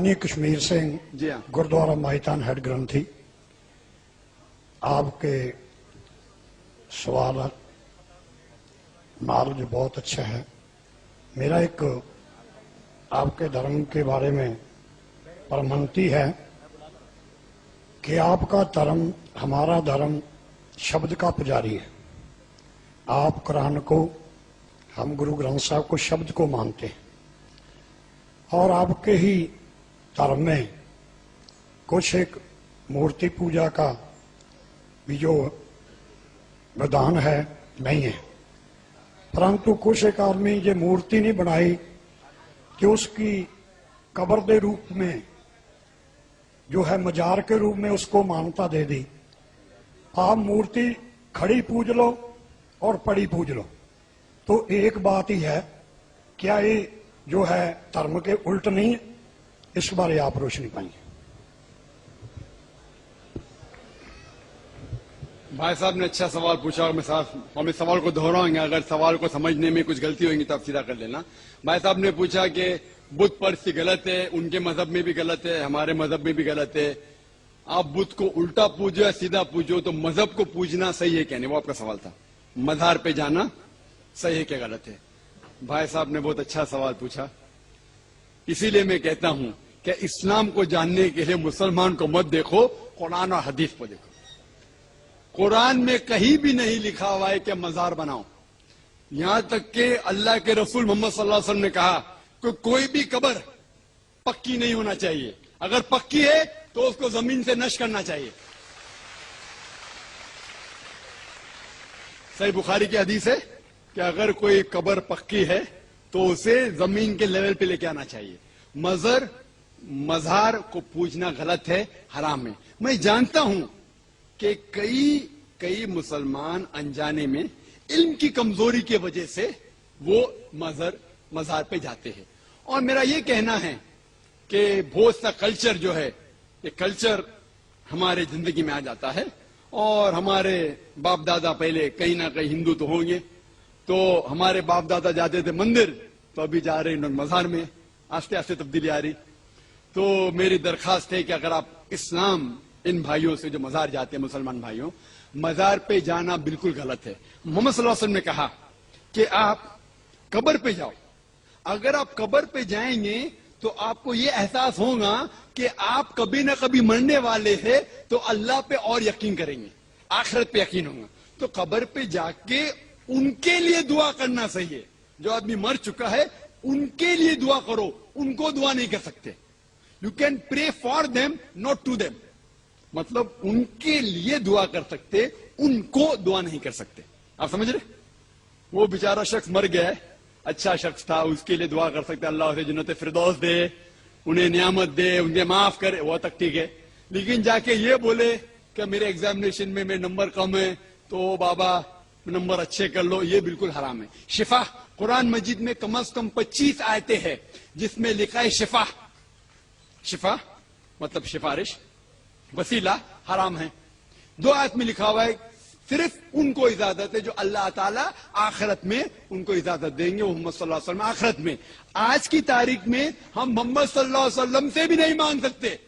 कश्मीर सिंह जी हाँ। गुरुद्वारा माहितान हेड ग्रंथी। आपके सवाल नॉलेज बहुत अच्छा है। मेरा एक आपके धर्म के बारे में परमंती है कि आपका धर्म हमारा धर्म शब्द का पुजारी है। आप कुरान को, हम गुरु ग्रंथ साहब को शब्द को मानते हैं और आपके ही धर्म में कुछ एक मूर्ति पूजा का भी जो विधान है नहीं है, परंतु कुछ एक आदमी ये मूर्ति नहीं बनाई कि उसकी कब्र के रूप में जो है मजार के रूप में उसको मान्यता दे दी। आप मूर्ति खड़ी पूज लो और पड़ी पूज लो, तो एक बात ही है, क्या ये जो है धर्म के उल्ट नहीं है? इस बारे आप रोशनी पाएंगे। भाई साहब ने अच्छा सवाल पूछा और हम इस सवाल को दोहराएंगे। अगर सवाल को समझने में कुछ गलती होगी तो आप सीधा कर लेना। भाई साहब ने पूछा कि बुत परस्ती गलत है, उनके मजहब में भी गलत है, हमारे मजहब में भी गलत है। आप बुत को उल्टा पूजो या सीधा पूजो, तो मजहब को पूजना सही है क्या नहीं, वो आपका सवाल था। मजार पे जाना सही है क्या गलत है? भाई साहब ने बहुत अच्छा सवाल पूछा। इसीलिए मैं कहता हूं कि इस्लाम को जानने के लिए मुसलमान को मत देखो, कुरान और हदीस को देखो। कुरान में कहीं भी नहीं लिखा हुआ है कि मजार बनाओ। यहां तक कि अल्लाह के रसूल मोहम्मद सल्लल्लाहु अलैहि वसल्लम ने कहा कि कोई भी कब्र पक्की नहीं होना चाहिए, अगर पक्की है तो उसको जमीन से नष्ट करना चाहिए। सही बुखारी की हदीस है कि अगर कोई कब्र पक्की है तो उसे जमीन के लेवल पे लेके आना चाहिए। मजार को पूजना गलत है, हराम है। मैं जानता हूं कि कई मुसलमान अनजाने में इल्म की कमजोरी की वजह से वो मजार पे जाते हैं। और मेरा ये कहना है कि बहुत सा कल्चर जो है, ये कल्चर हमारे जिंदगी में आ जाता है। और हमारे बाप दादा पहले कहीं ना कहीं हिंदू तो होंगे, तो हमारे बाप दादा जाते थे मंदिर, तो अभी जा रहे हैं मजार में। आस्ते आस्ते तब्दीली आ रही। तो मेरी दरखास्त है कि अगर आप इस्लाम इन भाइयों से जो मजार जाते हैं, मुसलमान भाइयों, मजार पे जाना बिल्कुल गलत है। मोहम्मद सल्लल्लाहु अलैहि वसल्लम ने कहा कि आप कब्र पे जाओ। अगर आप कब्र पे जाएंगे तो आपको ये एहसास होगा कि आप कभी ना कभी मरने वाले हैं, तो अल्लाह पे और यकीन करेंगे, आखिरत पे यकीन होगा। तो कब्र पे जाके उनके लिए दुआ करना सही है। जो आदमी मर चुका है उनके लिए दुआ करो, उनको दुआ नहीं कर सकते। You can pray for them not to them, मतलब उनके लिए दुआ कर सकते, उनको दुआ नहीं कर सकते। आप समझ रहे? वो बेचारा शख्स मर गया है, अच्छा शख्स था, उसके लिए दुआ कर सकते, अल्लाह उसे जन्नत फिरदौस दे, उन्हें नियामत दे, उन्हें माफ करे, वो तक ठीक है। लेकिन जाके ये बोले कि मेरे एग्जामिनेशन में मेरे नंबर कम है, तो बाबा नंबर अच्छे कर लो, ये बिल्कुल हराम है। शिफा, कुरान मजीद में कम से कम 25 आयतें हैं जिसमें लिखा है शिफा। शिफा मतलब सिफारिश, वसीला हराम है। 2 आयत में लिखा हुआ है सिर्फ उनको इजाजत है जो अल्लाह ताला आखिरत में उनको इजाजत देंगे, मोहम्मद सल्लल्लाहु अलैहि वसल्लम आखिरत में। आज की तारीख में हम मोहम्मद सल्लल्लाहु अलैहि वसल्लम से भी नहीं मांग सकते।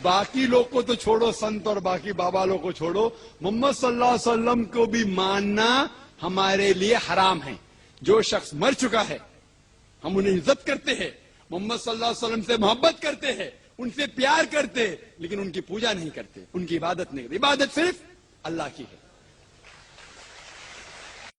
बाकी लोग को तो छोड़ो, संत और बाकी बाबा लोग को छोड़ो, मोहम्मद सल्लल्लाहु अलैहि वसल्लम को भी मानना हमारे लिए हराम है। जो शख्स मर चुका है हम उन्हें इज्जत करते हैं, मोहम्मद सल्लल्लाहु अलैहि वसल्लम से मोहब्बत करते हैं, उनसे प्यार करते हैं, लेकिन उनकी पूजा नहीं करते, उनकी इबादत नहीं करते। इबादत सिर्फ अल्लाह की है।